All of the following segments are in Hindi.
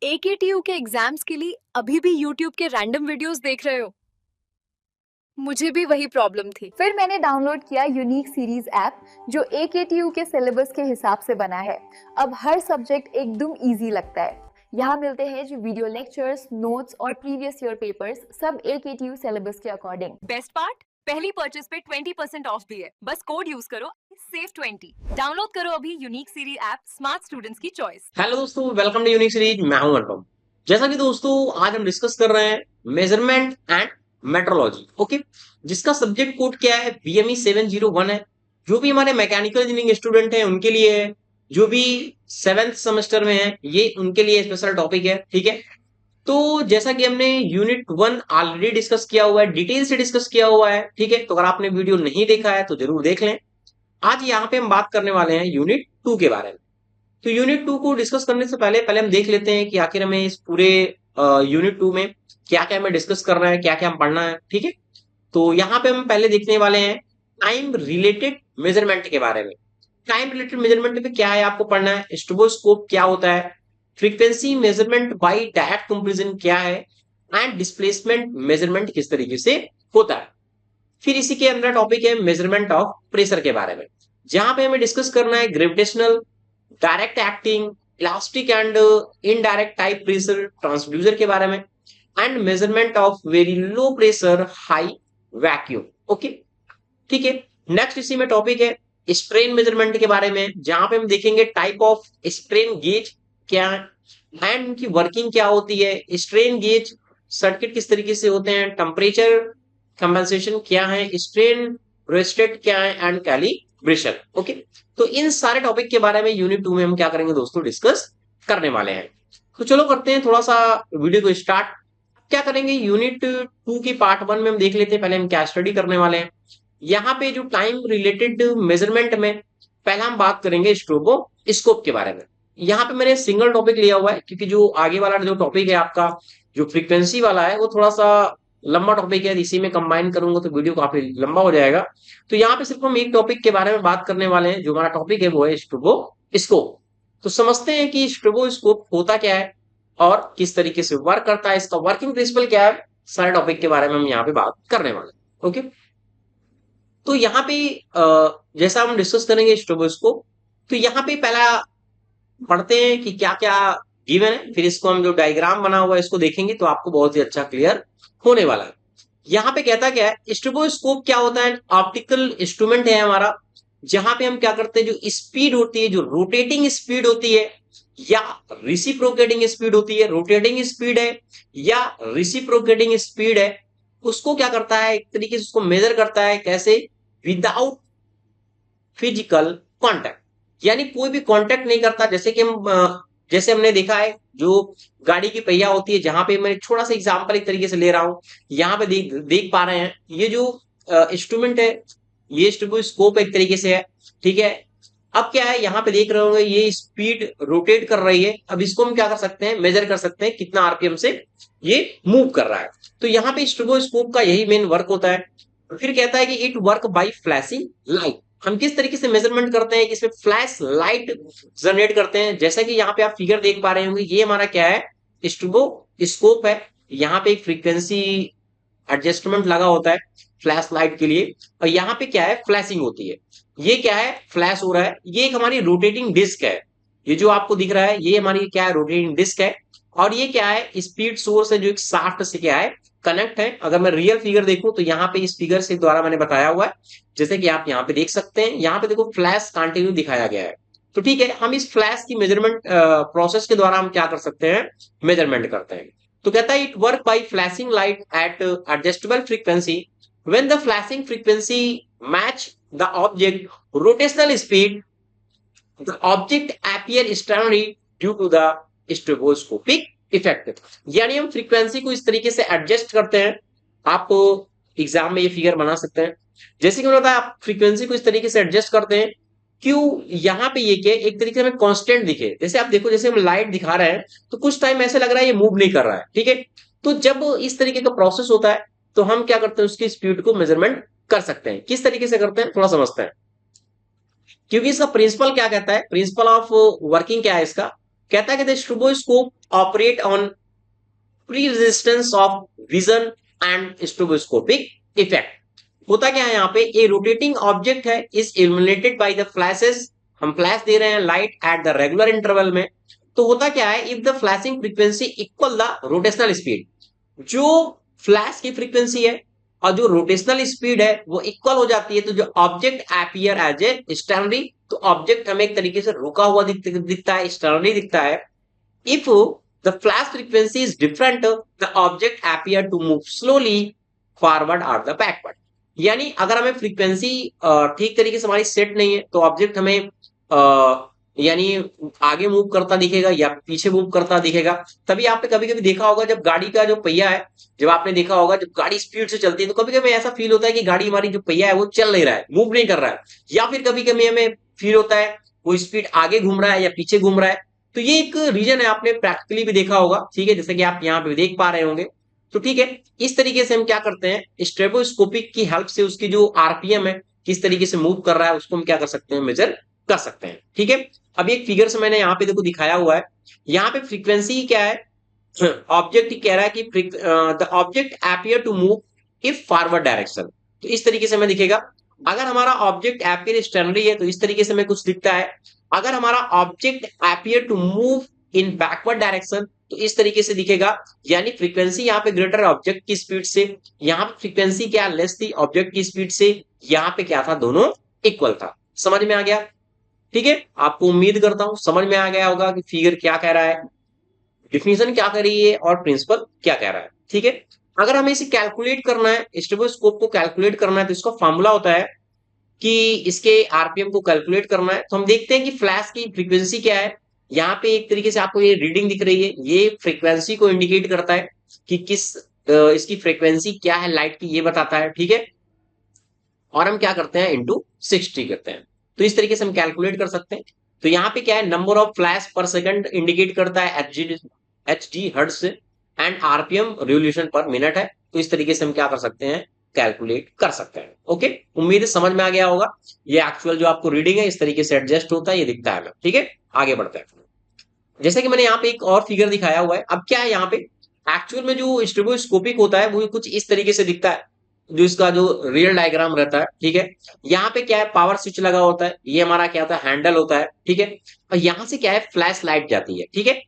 एकेटीयू के एग्जाम्स के लिए अभी भी यूट्यूब के रैंडम वीडियोस देख रहे हो? मुझे भी वही प्रॉब्लम थी। फिर मैंने डाउनलोड किया यूनिक सीरीज ऐप जो एकेटीयू के सिलेबस के हिसाब से बना है। अब हर सब्जेक्ट एकदम इजी लगता है। यहाँ मिलते हैं जो वीडियो लेक्चर्स, नोट्स और प्रीवियस ईयर पेपर्स, सब एकेटीयू सिलेबस के अकॉर्डिंग। बेस्ट पार्ट, पहली परचेज पे 20% ऑफ भी है। बस कोड यूज करो, सेव 20। डाउनलोड करो अभी unique series app, smart students की चॉइस। हेलो दोस्तों, वेलकम टू यूनिक सीरीज। मैं हूं अनुपम। जैसा कि दोस्तों आज हम डिस्कस कर रहे हैं मेजरमेंट एंड मेट्रोलॉजी, ओके, जिसका सब्जेक्ट कोड क्या है, बीएमई 701 है। जो भी हमारे मैकेनिकल इंजीनियरिंग स्टूडेंट हैं उनके लिए है, जो भी 7th सेमेस्टर में है ये उनके लिए स्पेशल टॉपिक है, ठीक है। तो जैसा कि हमने यूनिट 1 ऑलरेडी डिस्कस किया हुआ है, डिटेल से डिस्कस किया हुआ है, ठीक है। तो अगर आपने वीडियो नहीं देखा है तो जरूर देख लें। आज यहाँ पे हम बात करने वाले हैं यूनिट 2 के बारे में। तो यूनिट 2 को डिस्कस करने से पहले पहले हम देख लेते हैं कि आखिर हमें इस पूरे यूनिट 2 में क्या क्या हमें डिस्कस करना है, क्या क्या हम पढ़ना है, ठीक है। तो यहाँ पे हम पहले देखने वाले हैं टाइम रिलेटेड मेजरमेंट के बारे में। टाइम रिलेटेड मेजरमेंट में क्या है आपको पढ़ना है, स्ट्रोबोस्कोप क्या होता है, frequency measurement by direct comparison क्या है, एंड डिस्प्लेसमेंट मेजरमेंट किस तरीके से होता है। फिर इसी के अंदर टॉपिक है मेजरमेंट ऑफ प्रेशर के बारे में, जहां पे हमें डिस्कस करना है gravitational, direct acting, elastic and indirect type pressure transducer के बारे में, and measurement of very low pressure high vacuum, okay, ठीक है। नेक्स्ट इसी में टॉपिक है स्ट्रेन मेजरमेंट के बारे में, जहां पे हम देखेंगे टाइप ऑफ स्ट्रेन गेज क्या है एंड उनकी वर्किंग क्या होती है, स्ट्रेन गेज सर्किट किस तरीके से होते हैं, टेम्परेचर कंपनसेशन क्या है, स्ट्रेन रेस्टेट क्या है, एंड कैलिब्रेशन, ओके। तो इन सारे टॉपिक के बारे में यूनिट 2 में हम क्या करेंगे दोस्तों, डिस्कस करने वाले हैं। तो चलो करते हैं थोड़ा सा वीडियो को स्टार्ट। क्या करेंगे, यूनिट 2 की पार्ट 1 में हम देख लेते हैं पहले हम क्या स्टडी करने वाले हैं। यहाँ पे जो टाइम रिलेटेड मेजरमेंट में पहला हम बात करेंगे स्ट्रोबोस्कोप के बारे में। यहाँ पे मैंने सिंगल टॉपिक लिया हुआ है क्योंकि जो आगे वाला जो टॉपिक है आपका जो फ्रीक्वेंसी वाला है वो थोड़ा सा लंबा टॉपिक है, इसी में कंबाइन करूंगा तो वीडियो काफी लंबा हो जाएगा। तो यहाँ पे सिर्फ हम एक टॉपिक के बारे में बात करने वाले हैं, जो हमारा टॉपिक है वो है स्ट्रोबोस्कोप। तो समझते हैं कि स्ट्रोबोस्कोप होता क्या है और किस तरीके से वर्क करता है, इसका वर्किंग प्रिंसिपल क्या है, सारे टॉपिक के बारे में हम यहाँ पे बात करने वाले हैं, ओके। तो यहाँ पे जैसा हम डिस्कस करेंगे स्ट्रोबोस्कोप, तो यहाँ पे पहला पढ़ते हैं कि क्या क्या गिवन है, फिर इसको हम जो डायग्राम बना हुआ है इसको देखेंगे तो आपको बहुत ही अच्छा क्लियर होने वाला है। यहाँ पे कहता क्या है, स्ट्रोबोस्कोप क्या होता है, ऑप्टिकल इंस्ट्रूमेंट है हमारा, जहां पे हम क्या करते हैं, जो स्पीड होती है, जो रोटेटिंग स्पीड होती है या रिसिप्रोकेटिंग स्पीड होती है, रोटेटिंग स्पीड है या रिसिप्रोकेटिंग स्पीड है, उसको क्या करता है, एक तरीके से उसको मेजर करता है, कैसे, विदाउट फिजिकल कांटेक्ट, यानी कोई भी कांटेक्ट नहीं करता। जैसे कि हम जैसे हमने देखा है जो गाड़ी की पहिया होती है, जहां पे मैं छोटा सा एग्जांपल एक तरीके से ले रहा हूं, यहाँ पे देख पा रहे हैं ये जो इंस्ट्रूमेंट है, ये स्कोप एक तरीके से है, ठीक है। अब क्या है, यहाँ पे देख रहे होंगे ये स्पीड रोटेट कर रही है। अब इसको हम क्या कर सकते हैं, मेजर कर सकते हैं कितना आरपीएम से ये मूव कर रहा है। तो यहाँ पे स्ट्रोबोस्कोप का यही मेन वर्क होता है। फिर कहता है कि it work by flashing light. हम किस तरीके से मेजरमेंट करते हैं कि इसमें फ्लैश लाइट जनरेट करते हैं। जैसा कि यहाँ पे आप फिगर देख पा रहे होंगे, ये हमारा क्या है, स्ट्रोबोस्कोप है। यहाँ पे एक फ्रीक्वेंसी एडजस्टमेंट लगा होता है फ्लैश लाइट के लिए, और यहाँ पे क्या है, फ्लैशिंग होती है। ये क्या है, फ्लैश हो रहा है। ये एक हमारी रोटेटिंग डिस्क है, ये जो आपको दिख रहा है ये हमारी क्या है, रोटेटिंग डिस्क है। और ये क्या है, स्पीड सोर्स है जो एक शाफ्ट से क्या है, कनेक्ट है। अगर मैं रियल फिगर देखूं तो यहाँ पे इस फिगर से द्वारा मैंने बताया हुआ है, जैसे कि आप यहाँ पे देख सकते हैं। यहाँ पे देखो फ्लैश कंटिन्यू दिखाया गया है। तो ठीक है, हम इस फ्लैश की मेजरमेंट प्रोसेस के द्वारा हम क्या कर सकते हैं, मेजरमेंट करते हैं। तो कहता है it work by flashing light at adjustable frequency, when the flashing frequency match the object rotational speed, the object appear sternly due to the stroboscopic effect. यानी हम फ्रीक्वेंसी को इस तरीके से एडजस्ट करते हैं। आप एग्जाम में ये फिगर बना सकते हैं। जैसे कि मैंने बताया, आप फ्रीक्वेंसी को इस तरीके से एडजस्ट करते हैं, क्यों, यहाँ पे ये क्या एक तरीके से हमें कांस्टेंट दिखे। जैसे आप देखो, जैसे हम लाइट दिखा रहे हैं तो कुछ टाइम ऐसे लग रहा है ये मूव नहीं कर रहा है, ठीक है। तो जब इस तरीके का प्रोसेस होता है तो हम क्या करते हैं, उसकी स्पीड को मेजरमेंट कर सकते हैं। किस तरीके से करते हैं थोड़ा समझते हैं, क्योंकि इसका प्रिंसिपल क्या कहता है, प्रिंसिपल ऑफ वर्किंग क्या है इसका, कहता है कि the stroboscope operate on pre resistance of vision and stroboscopic effect. होता क्या है यहाँ पे, ए रोटेटिंग ऑब्जेक्ट है is illuminated by the flashes, हम फ्लैश दे रहे हैं light at the regular interval में। तो होता क्या है, if the flashing frequency equal the rotational speed, जो फ्लैश की फ्रीक्वेंसी है और जो रोटेशनल स्पीड है वो इक्वल हो जाती है, तो जो ऑब्जेक्ट अपीयर एज ए स्टैंडरी, तो ऑब्जेक्ट हमें एक तरीके से रुका हुआ दिखता है, स्टैंडरी दिखता है। If the flash frequency is different, the object appear to move slowly forward और द बैकवर्ड। यानी अगर हमें फ्रीक्वेंसी ठीक तरीके से हमारी सेट नहीं है, तो ऑब्जेक्ट हमें यानी आगे मूव करता दिखेगा या पीछे मूव करता दिखेगा। तभी आपने कभी कभी देखा होगा, जब गाड़ी का जो पहिया है, जब आपने देखा होगा जब गाड़ी स्पीड से चलती है, तो कभी कभी ऐसा फील होता है कि गाड़ी हमारी जो पहिया है वो चल नहीं रहा है, मूव नहीं कर रहा है, या फिर कभी कभी हमें फील होता है वो स्पीड आगे घूम रहा है या पीछे घूम रहा है। तो ये एक रीजन है, आपने प्रैक्टिकली भी देखा होगा, ठीक है, जैसे कि आप यहाँ पे देख पा रहे होंगे। तो ठीक है, इस तरीके से हम क्या करते हैं, स्ट्रेबोस्कोपिक की हेल्प से उसकी जो आरपीएम है किस तरीके से मूव कर रहा है उसको हम क्या कर सकते हैं, मेजर कर सकते हैं। ठीक है, अब एक फिगर से मैंने यहाँ पे देखो दिखाया हुआ है, यहाँ पे फ्रीक्वेंसी क्या है, ऑब्जेक्ट कह रहा है कि the object appear to move if forward direction. तो इस तरीके से हमें दिखेगा, अगर हमारा ऑब्जेक्ट अपीयर स्टैंडरी है तो इस तरीके से हमें कुछ दिखता है, अगर हमारा object appear to move in backward direction तो इस तरीके से दिखेगा। यानी फ्रीक्वेंसी यहाँ पे ग्रेटर है ऑब्जेक्ट की स्पीड से, यहाँ पे फ्रीक्वेंसी क्या लेस थी ऑब्जेक्ट की स्पीड से, यहाँ पे क्या था, दोनों इक्वल था। समझ में आ गया? ठीक है, आपको उम्मीद करता हूं समझ में आ गया होगा कि फिगर क्या कह रहा है, डिफिनीशन क्या कर रही है और प्रिंसिपल क्या कह रहा है। ठीक है, अगर हमें इसे कैलकुलेट करना है, स्टेबोस्कोप को कैलकुलेट करना है, तो इसका फॉर्मूला होता है कि इसके आरपीएम को कैलकुलेट करना है। तो हम देखते हैं कि फ्लैश की फ्रीक्वेंसी क्या है, यहाँ पे एक तरीके से आपको ये रीडिंग दिख रही है, ये फ्रीक्वेंसी को इंडिकेट करता है कि किस इसकी फ्रीक्वेंसी क्या है लाइट की, ये बताता है। ठीक है, और हम क्या करते हैं, इंटू 60 करते हैं, तो इस तरीके से हम कैलकुलेट कर सकते हैं। तो यहाँ पे क्या है, नंबर ऑफ फ्लैश पर सेकंड इंडिकेट करता है एचडी हर्ट्ज से, and RPM revolution per minute है। तो इस तरीके से हम क्या कर सकते हैं, कैलकुलेट कर सकते हैं। ओके, उम्मीद है समझ में आ गया होगा। ये एक्चुअल जो आपको रीडिंग है इस तरीके से एडजस्ट होता है, ये दिखता है। ठीक है, आगे बढ़ते हैं। जैसे कि मैंने यहाँ पे एक और फिगर दिखाया हुआ है, अब क्या है यहाँ पे एक्चुअल में जो स्ट्रोबोस्कोपिक होता है वो कुछ इस तरीके से दिखता है, जो इसका जो रियल डायग्राम रहता है। ठीक है, यहाँ पे क्या है, पावर स्विच लगा होता है, ये हमारा क्या होता है, हैंडल होता है। ठीक है, और यहाँ से क्या है, फ्लैश लाइट जाती है। ठीक है,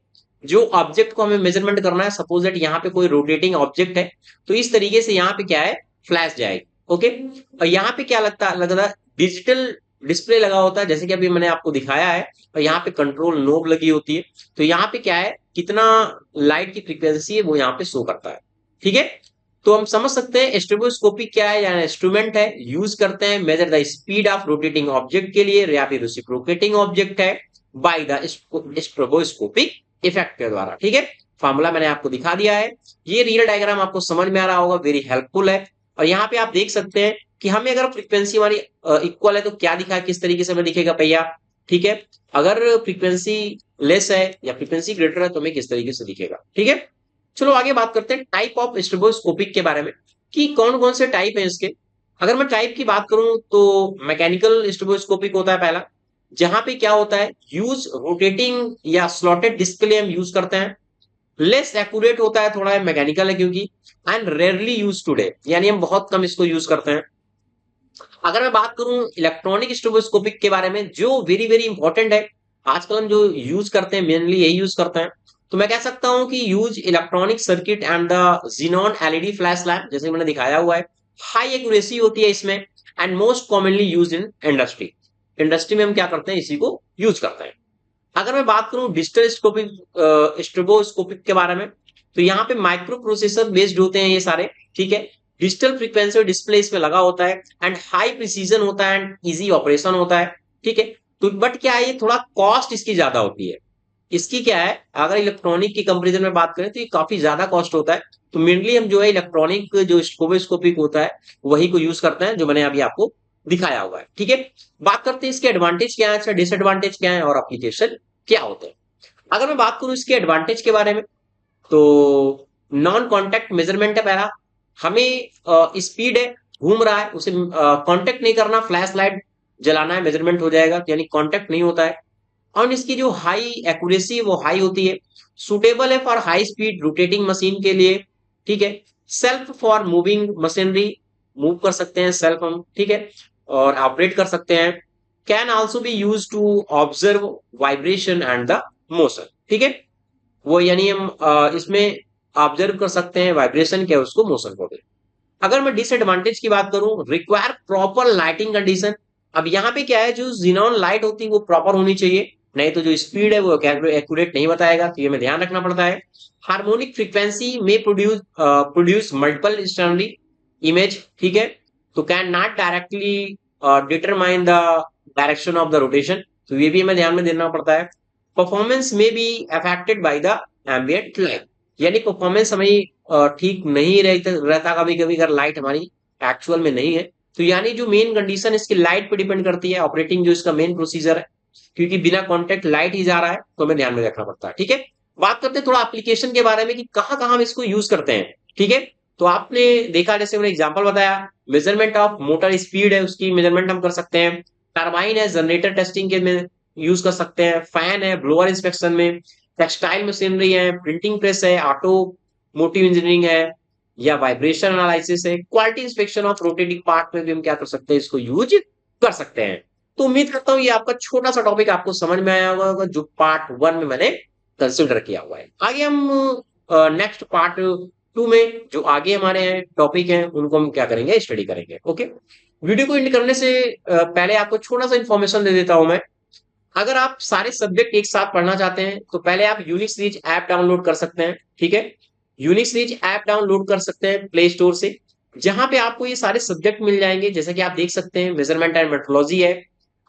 जो ऑब्जेक्ट को हमें मेजरमेंट करना है, सपोज दैट यहाँ पे कोई रोटेटिंग ऑब्जेक्ट है, तो इस तरीके से यहाँ पे क्या है, फ्लैश जाएगी। ओके, और यहाँ पे क्या लगता है डिजिटल डिस्प्ले लगा होता है, जैसे कि अभी मैंने आपको दिखाया है, और यहाँ पे कंट्रोल नोब लगी होती है। तो यहाँ पे क्या है, कितना लाइट की फ्रीक्वेंसी है वो यहाँ पे शो करता है। ठीक है, तो हम समझ सकते हैं स्ट्रोबोस्कोपी क्या है, या इंस्ट्रूमेंट है, यूज करते हैं measure the speed of rotating object के लिए, या फिर रेसिप्रोकेटिंग ऑब्जेक्ट है बाय द स्ट्रोबोस्कोपिक इफेक्ट के द्वारा। ठीक है, फॉर्मूला मैंने आपको दिखा दिया है, ये रियल डायग्राम आपको समझ में आ रहा होगा, वेरी हेल्पफुल है। और यहाँ पे आप देख सकते हैं कि हमें अगर फ्रीक्वेंसी हमारी इक्वल है तो क्या दिखा, किस तरीके से हमें दिखेगा पहिया। ठीक है, अगर फ्रीक्वेंसी लेस है या फ्रीक्वेंसी ग्रेटर है तो हमें किस तरीके से दिखेगा। ठीक है, चलो आगे बात करते हैं टाइप ऑफ स्ट्रोबोस्कोपिक के बारे में, कि कौन कौन से टाइप है इसके। अगर मैं टाइप की बात करूं तो मैकेनिकल स्ट्रोबोस्कोपिक होता है पहला, जहां पे क्या होता है, यूज रोटेटिंग या स्लॉटेड डिस्क के लिए हम यूज करते हैं। लेस एक्यूरेट होता है, थोड़ा मैकेनिकल है क्योंकि, एंड रेयरली यूज टुडे, यानी हम बहुत कम इसको यूज करते हैं। अगर मैं बात करूं इलेक्ट्रॉनिक स्ट्रोबोस्कोपिक के बारे में, जो वेरी वेरी इंपॉर्टेंट है, आजकल हम जो यूज करते हैं मेनली यही यूज करते हैं, तो मैं कह सकता हूं कि use electronic circuit and the xenon LED flash lamp, जैसे मैंने दिखाया हुआ है। हाई एक्यूरेसी होती है इसमें, and most commonly use in industry. Industry में हम क्या करते हैं, इसी को यूज करते हैं। अगर मैं बात करूं डिजिटल स्ट्रोबोस्कोपिक के बारे में, तो यहाँ पे माइक्रो प्रोसेसर बेस्ड होते हैं ये सारे। ठीक है, डिजिटल फ्रीक्वेंसी डिस्प्ले इसमें लगा होता है, एंड हाई प्रिसीजन होता है, एंड इजी ऑपरेशन होता है। ठीक है, तो बट क्या है, ये थोड़ा कॉस्ट इसकी ज्यादा होती है। इसकी क्या है, अगर इलेक्ट्रॉनिक की कंपेरिजन में बात करें तो ये काफी ज्यादा कॉस्ट होता है। तो मेनली हम जो है इलेक्ट्रॉनिक जो स्ट्रोबोस्कोपिक होता है वही को यूज करते हैं, जो मैंने अभी आपको दिखाया हुआ है। ठीक है, बात करते हैं इसके एडवांटेज क्या है, अच्छा डिसएडवांटेज क्या है और एप्लीकेशन क्या होते हैं। अगर मैं बात करूं इसके एडवांटेज के बारे में, तो नॉन कॉन्टेक्ट मेजरमेंट है पहला, हमें स्पीड है, घूम रहा है, उसे कांटेक्ट नहीं करना, फ्लैश लाइट जलाना है, मेजरमेंट हो जाएगा, यानी कांटेक्ट नहीं होता है। और इसकी जो हाई एक्यूरेसी वो हाई होती है, सुटेबल है for high speed rotating machine के लिए, ठीक है। Self for moving machinery, move कर सकते हैं सेल्फ हम, ठीक है, और ऑपरेट कर सकते हैं। Can also be use to observe vibration and the motion, ठीक है। वो यानी हम इसमें ऑब्जर्व कर सकते हैं वाइब्रेशन क्या है उसको, मोशन को भी। अगर मैं डिसएडवांटेज की बात करूं, रिक्वायर प्रॉपर लाइटिंग कंडीशन। अब यहाँ पे क्या है, जो जिनॉन लाइट होती है वो प्रॉपर होनी चाहिए, नहीं तो जो स्पीड है वो एक्यूरेट नहीं बताएगा, तो ये हमें ध्यान रखना पड़ता है। हार्मोनिक फ्रीक्वेंसी में प्रोड्यूस मल्टीपल स्टर्नली इमेज, ठीक है, तो can not directly determine the direction of the rotation, तो ये भी हमें ध्यान में देना पड़ता है। परफॉर्मेंस में be affected by the ambient light, यानी परफॉर्मेंस हमें ठीक नहीं रहता कभी कभी अगर लाइट हमारी एक्चुअल में नहीं है, तो यानी जो मेन कंडीशन इसकी लाइट पे डिपेंड करती है, ऑपरेटिंग जो इसका मेन प्रोसीजर है, क्योंकि बिना कॉन्टेक्ट लाइट ही जा रहा है, तो हमें ध्यान में रखना पड़ता है, ठीक है। बात करते हैं थोड़ा एप्लीकेशन के बारे में कि कहाँ कहाँ हम इसको यूज करते हैं, ठीक है। तो आपने देखा, जैसे मैंने एग्जांपल बताया, मेजरमेंट ऑफ मोटर स्पीड है, उसकी मेजरमेंट हम कर सकते हैं। टरबाइन है, जनरेटर टेस्टिंग के में यूज कर सकते हैं। फैन है, ब्लोअर इंस्पेक्शन में। टेक्सटाइल मशीनरी है, प्रिंटिंग प्रेस है, ऑटोमोटिव इंजीनियरिंग है, या वाइब्रेशन एनालिसिस है। Quality inspection of rotating part में भी हम क्या कर सकते हैं, इसको यूज कर सकते हैं। तो उम्मीद करता हूं ये आपका छोटा सा टॉपिक आपको समझ में आया होगा, जो पार्ट 1 में मैंने कंसिडर किया हुआ है। आगे हम नेक्स्ट पार्ट 2 में जो आगे हमारे टॉपिक हैं उनको हम क्या करेंगे, स्टडी करेंगे। ओके, वीडियो को एंड करने से पहले आपको छोटा सा इन्फॉर्मेशन दे देता हूं मैं। अगर आप सारे सब्जेक्ट एक साथ पढ़ना चाहते हैं तो पहले आप यूनिक सीरीज ऐप डाउनलोड कर सकते हैं, ठीक है। यूनिक सीरीज ऐप डाउनलोड कर सकते हैं प्ले स्टोर से, जहां पे आपको ये सारे सब्जेक्ट मिल जाएंगे, जैसे कि आप देख सकते हैं, मेजरमेंट एंड मेट्रोलॉजी है,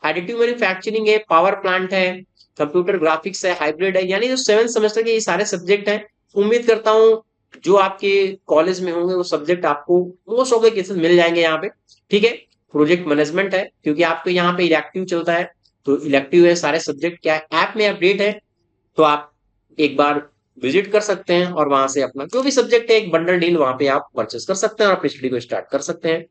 एडिटिव मैन्युफैक्चरिंग है, पावर प्लांट है, कंप्यूटर ग्राफिक्स है, हाइब्रिड है, यानी जो 7 सेमेस्टर के ये सारे सब्जेक्ट हैं। उम्मीद करता हूं जो आपके कॉलेज में होंगे वो सब्जेक्ट आपको मोस्ट ऑफ द केसेस मिल जाएंगे यहाँ पे, ठीक है। प्रोजेक्ट मैनेजमेंट है, क्योंकि आपको यहाँ पे इलेक्टिव चलता है, तो इलेक्टिव है, सारे सब्जेक्ट क्या है ऐप में अपडेट है, तो आप एक बार विजिट कर सकते हैं और वहां से अपना जो भी सब्जेक्ट है एक बंडल डील वहां पे आप परचेस कर सकते हैं और अपनी स्टडी को स्टार्ट कर सकते हैं।